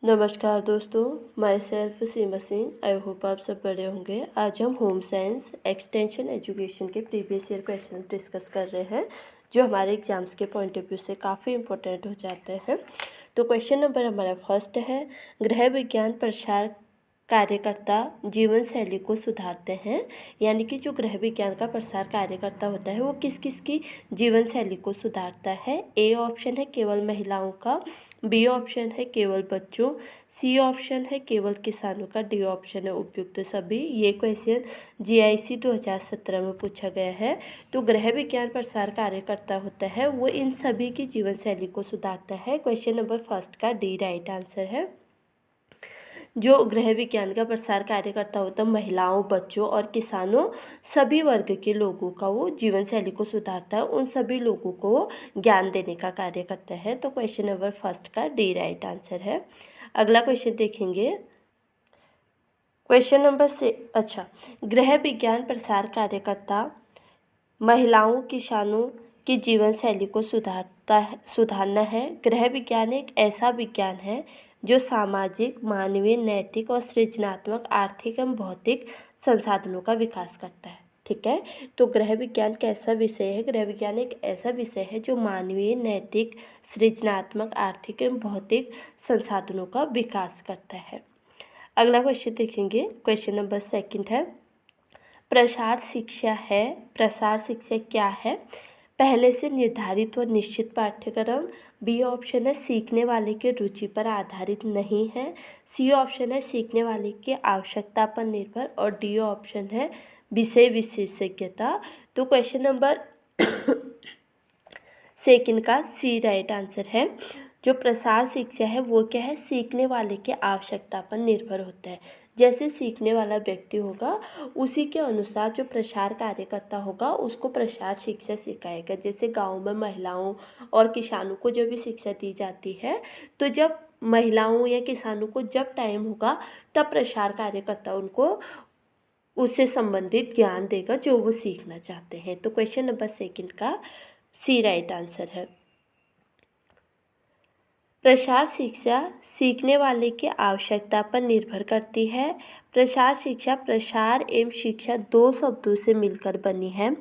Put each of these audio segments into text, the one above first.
नमस्कार दोस्तों, my self Seema Singh. I hope आप सब बढ़िया होंगे। आज हम होम साइंस एक्सटेंशन एजुकेशन के प्रीवियस ईयर क्वेश्चन डिस्कस कर रहे हैं जो हमारे एग्जाम्स के पॉइंट ऑफ व्यू से काफ़ी इंपॉर्टेंट हो जाते हैं। तो क्वेश्चन नंबर हमारा फर्स्ट है, गृह विज्ञान प्रसार कार्यकर्ता जीवन शैली को सुधारते हैं। यानी कि जो गृह विज्ञान का प्रसार कार्यकर्ता होता है वो किस किस की जीवन शैली को सुधारता है। ए ऑप्शन है केवल महिलाओं का, बी ऑप्शन है केवल बच्चों, सी ऑप्शन है केवल किसानों का, डी ऑप्शन है उपयुक्त सभी। ये क्वेश्चन जीआईसी 2017 में पूछा गया है। तो गृह विज्ञान प्रसार कार्यकर्ता होता है वो इन सभी की जीवन शैली को सुधारता है। क्वेश्चन नंबर फर्स्ट का डी राइट आंसर है। जो गृह विज्ञान का प्रसार कार्यकर्ता होता है महिलाओं, बच्चों और किसानों सभी वर्ग के लोगों का वो जीवन शैली को सुधारता है, उन सभी लोगों को ज्ञान देने का कार्य करता है। तो क्वेश्चन नंबर फर्स्ट का डी राइट आंसर है। अगला क्वेश्चन देखेंगे। क्वेश्चन नंबर गृह विज्ञान प्रसार कार्यकर्ता महिलाओं, किसानों की जीवन शैली को सुधारना है। गृह विज्ञान एक ऐसा विज्ञान है जो सामाजिक, मानवीय, नैतिक और सृजनात्मक आर्थिक एवं भौतिक संसाधनों का विकास करता है। ठीक है, तो गृह विज्ञान कैसा विषय है? गृह विज्ञान एक ऐसा विषय है जो मानवीय, नैतिक, सृजनात्मक, आर्थिक एवं भौतिक संसाधनों का विकास करता है। अगला क्वेश्चन देखेंगे। क्वेश्चन नंबर सेकंड है, प्रसार शिक्षा है। प्रसार शिक्षा क्या है? पहले से निर्धारित व निश्चित पाठ्यक्रम, बी ऑप्शन है सीखने वाले की रुचि पर आधारित नहीं है, सी ऑप्शन है सीखने वाले की आवश्यकता पर निर्भर और डी ऑप्शन है विषय विशेषज्ञता। तो क्वेश्चन नंबर सेकंड का सी राइट आंसर है। जो प्रसार शिक्षा है वो क्या है? सीखने वाले की आवश्यकता पर निर्भर होता है। जैसे सीखने वाला व्यक्ति होगा उसी के अनुसार जो प्रसार कार्यकर्ता होगा उसको प्रसार शिक्षा सिखाएगा। जैसे गांव में महिलाओं और किसानों को जब भी शिक्षा दी जाती है तो जब महिलाओं या किसानों को जब टाइम होगा तब प्रसार कार्यकर्ता उनको उससे संबंधित ज्ञान देगा जो वो सीखना चाहते हैं। तो क्वेश्चन नंबर सेकंड का सी राइट आंसर है। प्रसार शिक्षा सीखने वाले की आवश्यकता पर निर्भर करती है। प्रसार शिक्षा प्रसार एवं शिक्षा दो शब्दों से मिलकर बनी है।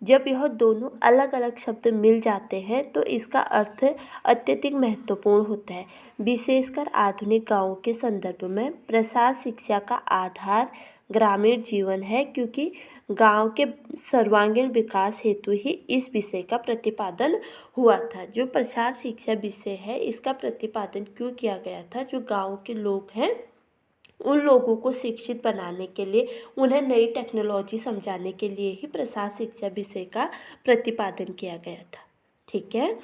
जब यह दोनों अलग अलग शब्द मिल जाते हैं तो इसका अर्थ अत्यधिक महत्वपूर्ण होता है। विशेषकर आधुनिक गाँवों के संदर्भ में प्रसार शिक्षा का आधार ग्रामीण जीवन है, क्योंकि गांव के सर्वांगीण विकास हेतु ही इस विषय का प्रतिपादन हुआ था। जो प्रसार शिक्षा विषय है इसका प्रतिपादन क्यों किया गया था? जो गांव के लोग हैं उन लोगों को शिक्षित बनाने के लिए, उन्हें नई टेक्नोलॉजी समझाने के लिए ही प्रसार शिक्षा विषय का प्रतिपादन किया गया था। ठीक है,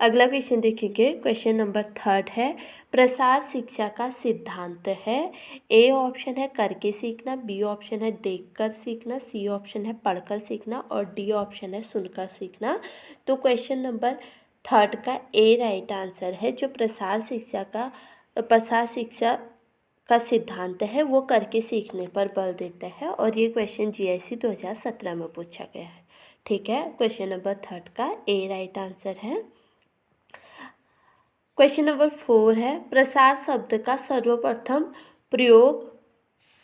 अगला क्वेश्चन देखेंगे। क्वेश्चन नंबर थर्ड है, प्रसार शिक्षा का सिद्धांत है। ए ऑप्शन है करके सीखना, बी ऑप्शन है देखकर सीखना, सी ऑप्शन है पढ़कर सीखना और डी ऑप्शन है सुनकर सीखना। तो क्वेश्चन नंबर थर्ड का ए राइट आंसर है। जो प्रसार शिक्षा का सिद्धांत है वो करके सीखने पर बल देता है और ये क्वेश्चन जीआईसी 2017 में पूछा गया है। ठीक है, क्वेश्चन नंबर थर्ड का ए राइट आंसर है। क्वेश्चन नंबर 4 है, प्रसार शब्द का सर्वप्रथम प्रयोग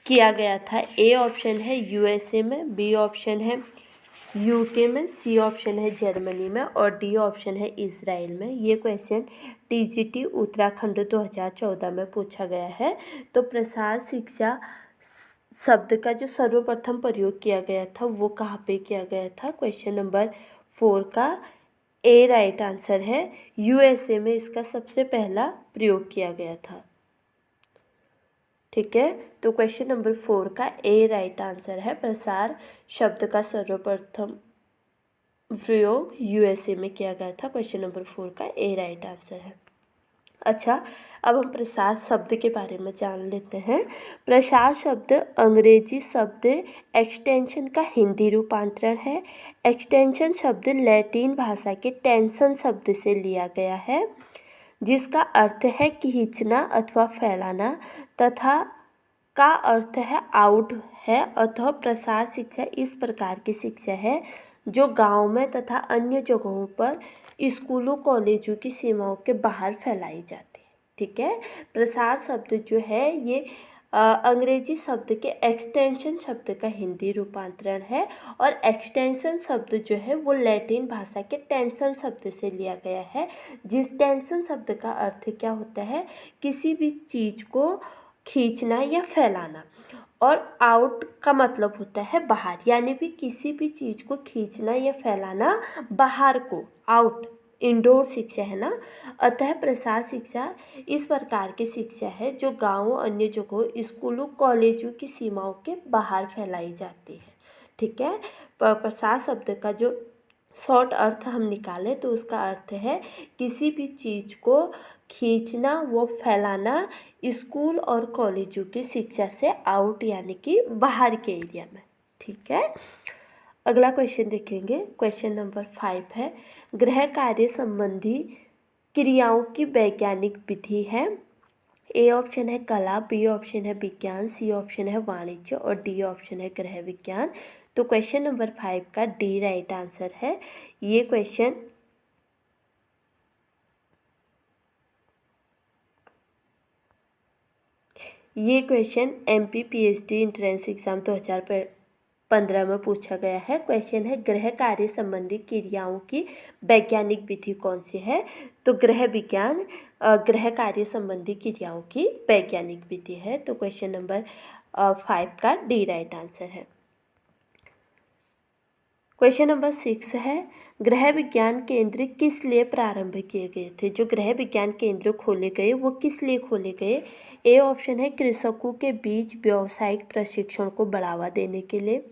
किया गया था। ए ऑप्शन है यूएसए में, बी ऑप्शन है यूके में, सी ऑप्शन है जर्मनी में और डी ऑप्शन है इजराइल में। ये क्वेश्चन टीजीटी उत्तराखंड 2014 में पूछा गया है। तो प्रसार शिक्षा शब्द का जो सर्वप्रथम प्रयोग किया गया था वो कहाँ पे किया गया था? क्वेश्चन नंबर 4 का ए राइट आंसर है। यूएसए में इसका सबसे पहला प्रयोग किया गया था। ठीक है, तो क्वेश्चन नंबर 4 का ए राइट आंसर है। प्रसार शब्द का सर्वप्रथम प्रयोग यूएसए में किया गया था। क्वेश्चन नंबर 4 का ए राइट आंसर है। अच्छा, अब हम प्रसार शब्द के बारे में जान लेते हैं। प्रसार शब्द अंग्रेजी शब्द एक्सटेंशन का हिंदी रूपांतरण है। एक्सटेंशन शब्द लैटिन भाषा के टेंशन शब्द से लिया गया है जिसका अर्थ है खींचना अथवा फैलाना तथा का अर्थ है आउट है। अतः प्रसार शिक्षा इस प्रकार की शिक्षा है जो गांव में तथा अन्य जगहों पर स्कूलों कॉलेजों की सीमाओं के बाहर फैलाई जाती है। ठीक है। प्रसार शब्द जो है ये अंग्रेजी शब्द के एक्सटेंशन शब्द का हिंदी रूपांतरण है और एक्सटेंशन शब्द जो है वो लैटिन भाषा के टेंशन शब्द से लिया गया है। जिस टेंशन शब्द का अर्थ क्या होता है, किसी भी चीज़ को खींचना या फैलाना, और आउट का मतलब होता है बाहर, यानी भी किसी भी चीज़ को खींचना या फैलाना बाहर को, आउट, इंडोर शिक्षा है ना। अतः प्रसार शिक्षा इस प्रकार की शिक्षा है जो गांवों, अन्य जगहों, स्कूलों, कॉलेजों की सीमाओं के बाहर फैलाई जाती है। ठीक है। प्रसार शब्द का जो शॉर्ट अर्थ हम निकालें तो उसका अर्थ है किसी भी चीज़ को खींचना व फैलाना स्कूल और कॉलेजों की शिक्षा से आउट, यानी कि बाहर के एरिया में। ठीक है। अगला क्वेश्चन देखेंगे। क्वेश्चन नंबर 5 है, गृह कार्य संबंधी क्रियाओं की वैज्ञानिक विधि है। ए ऑप्शन है कला, बी ऑप्शन है विज्ञान, सी ऑप्शन है वाणिज्य और डी ऑप्शन है गृह विज्ञान। तो क्वेश्चन नंबर 5 का डी राइट आंसर है। ये question MP PhD entrance exam 2015 में पूछा गया है। क्वेश्चन है गृह कार्य संबंधी क्रियाओं की वैज्ञानिक विधि कौन सी है। तो गृह विज्ञान गृह कार्य संबंधी क्रियाओं की वैज्ञानिक विधि है। तो क्वेश्चन नंबर 5 का डी राइट आंसर है। क्वेश्चन नंबर 6 है, गृह विज्ञान केंद्र किस लिए प्रारंभ किए गए थे। जो गृह विज्ञान केंद्र खोले गए वो किस लिए खोले गए। ए ऑप्शन है कृषकों के बीच व्यावसायिक प्रशिक्षण को बढ़ावा देने के लिए,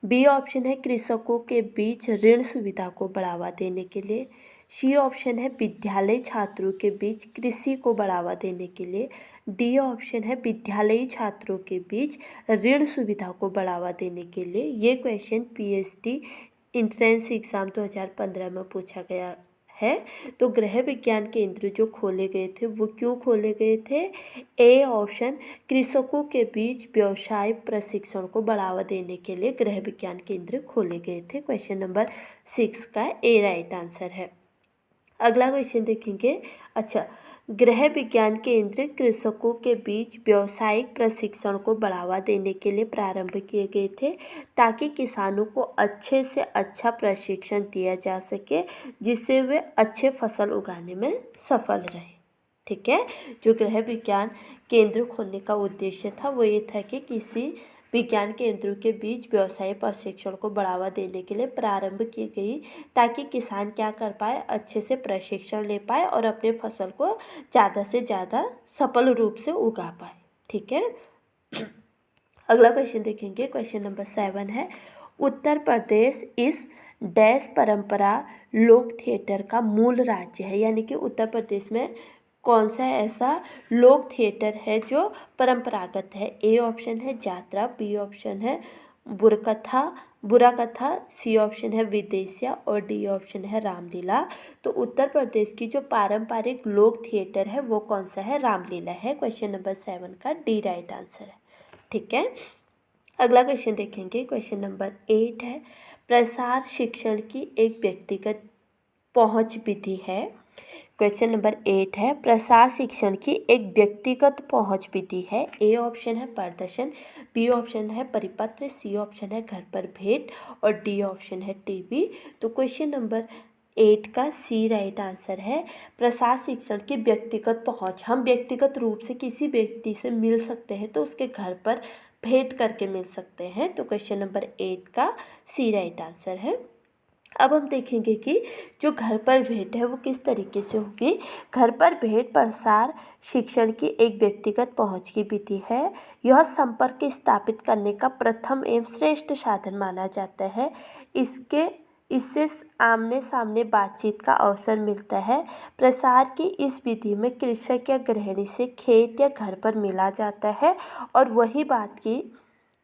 बी ऑप्शन है कृषकों के बीच ऋण सुविधा को बढ़ावा देने के लिए, सी ऑप्शन है विद्यालय छात्रों के बीच कृषि को बढ़ावा देने के लिए, डी ऑप्शन है विद्यालयी छात्रों के बीच ऋण सुविधा को बढ़ावा देने के लिए। ये क्वेश्चन PhD एंट्रेंस एग्ज़ाम 2015 में पूछा गया है। तो गृह विज्ञान केंद्र जो खोले गए थे वो क्यों खोले गए थे। ए ऑप्शन कृषकों के बीच व्यवसाय प्रशिक्षण को बढ़ावा देने के लिए गृह विज्ञान केंद्र खोले गए थे। क्वेश्चन नंबर 6 का ए राइट आंसर है। अगला क्वेश्चन देखेंगे। अच्छा, गृह विज्ञान केंद्र कृषकों के बीच व्यावसायिक प्रशिक्षण को बढ़ावा देने के लिए प्रारंभ किए गए थे ताकि किसानों को अच्छे से अच्छा प्रशिक्षण दिया जा सके जिससे वे अच्छे फसल उगाने में सफल रहे। ठीक है। जो गृह विज्ञान केंद्र खोलने का उद्देश्य था वो ये था कि किसी विज्ञान केंद्रों के बीच व्यवसाय प्रशिक्षण को बढ़ावा देने के लिए प्रारंभ की गई ताकि किसान क्या कर पाए, अच्छे से प्रशिक्षण ले पाए और अपने फसल को ज़्यादा से ज़्यादा सफल रूप से उगा पाए। ठीक है। अगला क्वेश्चन देखेंगे। क्वेश्चन नंबर 7 है, उत्तर प्रदेश इस डैश परंपरा लोक थिएटर का मूल राज्य है। यानी कि उत्तर प्रदेश में कौन सा ऐसा लोक थिएटर है जो परंपरागत है। ए ऑप्शन है यात्रा, बी ऑप्शन है बुरा कथा, सी ऑप्शन है विदेशिया और डी ऑप्शन है रामलीला। तो उत्तर प्रदेश की जो पारंपरिक लोक थिएटर है वो कौन सा है, रामलीला है। क्वेश्चन नंबर 7 का डी राइट आंसर है। ठीक है। अगला क्वेश्चन देखेंगे। क्वेश्चन नंबर 8 है, प्रसार शिक्षण की एक व्यक्तिगत पहुंच विधि है। क्वेश्चन नंबर 8 है, प्रसार शिक्षण की एक व्यक्तिगत पहुंच विधि है। ए ऑप्शन है प्रदर्शन, बी ऑप्शन है परिपत्र, सी ऑप्शन है घर पर भेंट और डी ऑप्शन है टीवी। तो क्वेश्चन नंबर 8 का सी राइट आंसर है। प्रसार शिक्षण की व्यक्तिगत पहुंच, हम व्यक्तिगत रूप से किसी व्यक्ति से मिल सकते हैं तो उसके घर पर भेंट करके मिल सकते हैं। तो क्वेश्चन नंबर 8 का सी राइट आंसर है। अब हम देखेंगे कि जो घर पर भेंट है वो किस तरीके से होगी। घर पर भेंट प्रसार शिक्षण की एक व्यक्तिगत पहुंच की विधि है। यह संपर्क स्थापित करने का प्रथम एवं श्रेष्ठ साधन माना जाता है। इससे आमने सामने बातचीत का अवसर मिलता है। प्रसार की इस विधि में कृषक या गृहिणी से खेत या घर पर मिला जाता है और वही बात की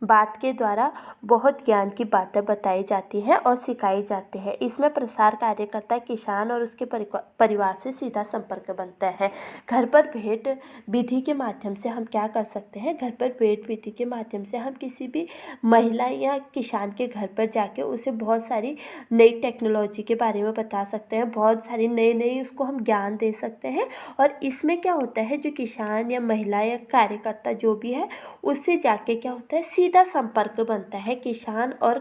बात के द्वारा बहुत ज्ञान की बातें बताई जाती हैं और सिखाई जाती है। इसमें प्रसार कार्यकर्ता किसान और उसके परिवार से सीधा संपर्क बनता है। घर पर भेंट विधि के माध्यम से हम क्या कर सकते हैं, घर पर भेंट विधि के माध्यम से हम किसी भी महिला या किसान के घर पर जाके उसे बहुत सारी नई टेक्नोलॉजी के बारे में बता सकते हैं, बहुत सारी नई उसको हम ज्ञान दे सकते हैं। और इसमें क्या होता है, जो किसान या महिला या कार्यकर्ता जो भी है उससे जाके क्या होता है, सीधा संपर्क बनता है किसान और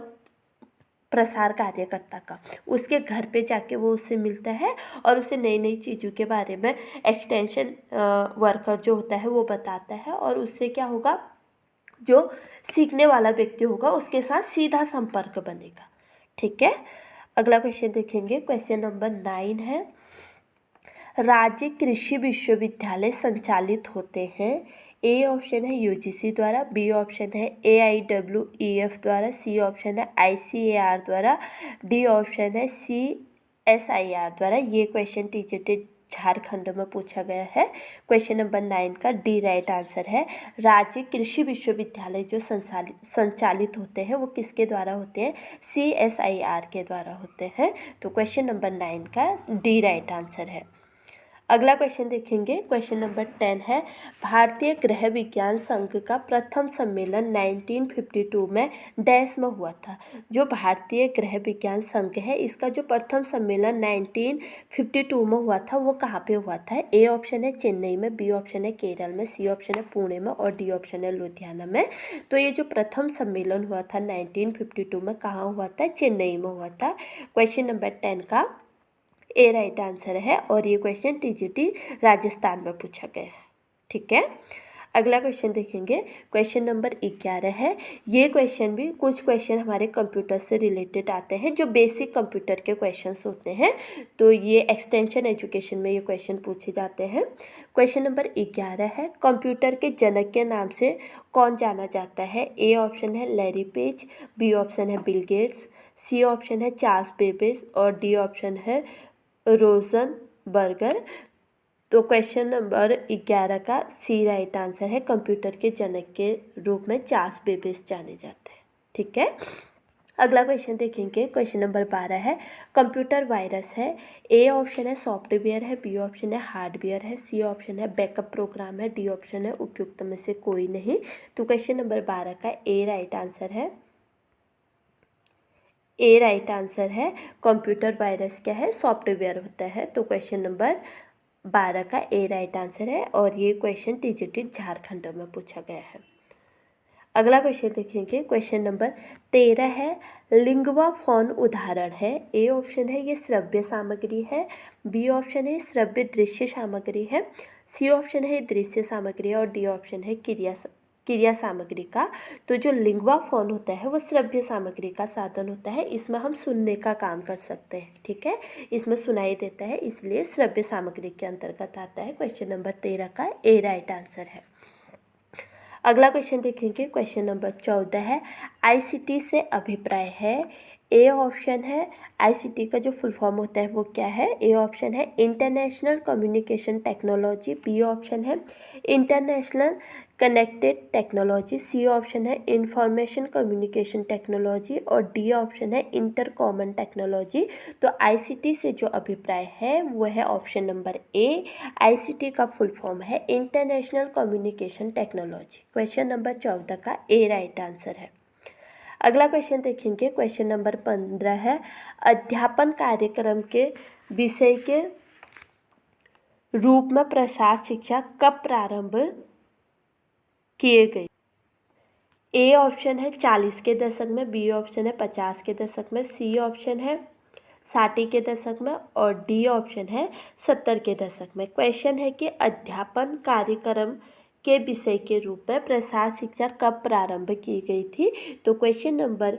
प्रसार कार्यकर्ता का। उसके घर पे जाके वो उससे मिलता है और उसे नई चीज़ों के बारे में एक्सटेंशन वर्कर जो होता है वो बताता है, और उससे क्या होगा, जो सीखने वाला व्यक्ति होगा उसके साथ सीधा संपर्क बनेगा। ठीक है, अगला क्वेश्चन देखेंगे। क्वेश्चन नंबर 9 है, राज्य कृषि विश्वविद्यालय संचालित होते हैं। ए ऑप्शन है यूजीसी द्वारा, बी ऑप्शन है AIWEF द्वारा, सी ऑप्शन है ICAR द्वारा, डी ऑप्शन है CSIR द्वारा। ये क्वेश्चन टीजीटी झारखंड में पूछा गया है। क्वेश्चन नंबर 9 का डी राइट आंसर है। राज्य कृषि विश्वविद्यालय जो संचालित होते हैं वो किसके द्वारा होते हैं, CSIR के द्वारा होते हैं। तो क्वेश्चन नंबर 9 का डी राइट आंसर है। अगला क्वेश्चन देखेंगे। क्वेश्चन नंबर 10 है, भारतीय गृह विज्ञान संघ का प्रथम सम्मेलन 1952 में डैश में हुआ था। जो भारतीय गृह विज्ञान संघ है इसका जो प्रथम सम्मेलन 1952 में हुआ था वो कहाँ पे हुआ था। ए ऑप्शन है चेन्नई में, बी ऑप्शन है केरल में, सी ऑप्शन है पुणे में और डी ऑप्शन है लुधियाना में। तो ये जो प्रथम सम्मेलन हुआ था 1952 में कहाँ हुआ था, चेन्नई में हुआ था। क्वेश्चन नंबर 10 का ए राइट आंसर है और ये क्वेश्चन टीजीटी राजस्थान में पूछा गया है। ठीक है, अगला क्वेश्चन देखेंगे। क्वेश्चन नंबर 11 है। ये क्वेश्चन भी कुछ क्वेश्चन हमारे कंप्यूटर से रिलेटेड आते हैं, जो बेसिक कंप्यूटर के क्वेश्चंस होते हैं, तो ये एक्सटेंशन एजुकेशन में ये क्वेश्चन पूछे जाते हैं। क्वेश्चन नंबर 11 है, कंप्यूटर के जनक के नाम से कौन जाना जाता है। ए ऑप्शन है लैरी पेज, बी ऑप्शन है बिल गेट्स, सी ऑप्शन है चार्ल्स बेबेज और डी ऑप्शन है रोजनबर्गर। तो क्वेश्चन नंबर 11 का सी राइट आंसर है। कंप्यूटर के जनक के रूप में चार्ल्स बेबेज जाने जाते हैं। ठीक है, अगला क्वेश्चन देखेंगे। क्वेश्चन नंबर 12 है, कंप्यूटर वायरस है। ए ऑप्शन है सॉफ्टवेयर है, बी ऑप्शन है हार्डवेयर है, सी ऑप्शन है बैकअप प्रोग्राम है, डी ऑप्शन है उपयुक्त में से कोई नहीं। तो क्वेश्चन नंबर 12 का ए राइट आंसर है। ए राइट आंसर है। कंप्यूटर वायरस क्या है, सॉफ्टवेयर होता है। तो क्वेश्चन नंबर 12 का ए राइट आंसर है और ये क्वेश्चन टीजीटी झारखंड में पूछा गया है। अगला क्वेश्चन देखेंगे। क्वेश्चन नंबर 13 है, लिंगवा फोन उदाहरण है। ए ऑप्शन है ये श्रव्य सामग्री है, बी ऑप्शन है श्रव्य दृश्य सामग्री है, सी ऑप्शन है दृश्य सामग्री और डी ऑप्शन है क्रिया सामग्री का। तो जो लिंगवा फोन होता है वो श्रव्य सामग्री का साधन होता है, इसमें हम सुनने का काम कर सकते हैं। ठीक है, इसमें सुनाई देता है, इसलिए श्रव्य सामग्री के अंतर्गत आता है। क्वेश्चन नंबर 13 का ए राइट आंसर है। अगला क्वेश्चन देखेंगे। क्वेश्चन नंबर 14 है, ICT से अभिप्राय है। ए ऑप्शन है ICT का जो फुल फॉर्म होता है वो क्या है। ए ऑप्शन है international communication technology, B option है international connected technology, C option है इंफॉर्मेशन कम्युनिकेशन टेक्नोलॉजी और डी ऑप्शन है इंटर कॉमन टेक्नोलॉजी। तो ICT से जो अभिप्राय है वो है ऑप्शन नंबर ए। ICT का फुल फॉर्म है international communication technology. Question number 14 का ए राइट आंसर है। अगला क्वेश्चन देखेंगे। क्वेश्चन नंबर 15 है, अध्यापन कार्यक्रम के विषय के रूप में प्रसार शिक्षा कब प्रारंभ किए गए। ए ऑप्शन है 40 के दशक में, बी ऑप्शन है 50 के दशक में, सी ऑप्शन है 60 के दशक में और डी ऑप्शन है 70 के दशक में। क्वेश्चन है कि अध्यापन कार्यक्रम के विषय के रूप में प्रसार शिक्षा कब प्रारंभ की गई थी। तो क्वेश्चन नंबर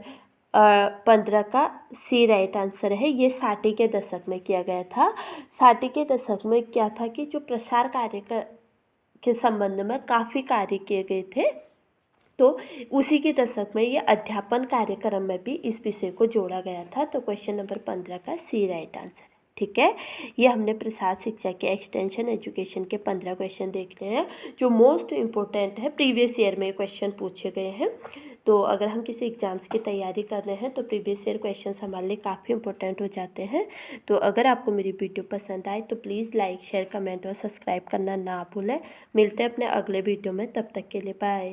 15 का सी राइट आंसर है। ये 60 के दशक में किया गया था। 60 के दशक में क्या था कि जो प्रसार कार्य के संबंध में काफ़ी कार्य किए गए थे, तो उसी के दशक में ये अध्यापन कार्यक्रम में भी इस विषय को जोड़ा गया था। तो क्वेश्चन नंबर 15 का सी राइट आंसर है। ठीक है, ये हमने प्रसार शिक्षा के एक्सटेंशन एजुकेशन के 15 क्वेश्चन देख रहे हैं जो मोस्ट इम्पोर्टेंट है, प्रीवियस ईयर में क्वेश्चन पूछे गए हैं। तो अगर हम किसी एग्ज़ाम्स की तैयारी कर रहे हैं तो प्रीवियस ईयर क्वेश्चंस हमारे लिए काफ़ी इंपॉर्टेंट हो जाते हैं। तो अगर आपको मेरी वीडियो पसंद आए तो प्लीज़ लाइक शेयर कमेंट और सब्सक्राइब करना ना भूलें। मिलते हैं अपने अगले वीडियो में, तब तक के लिए बाय।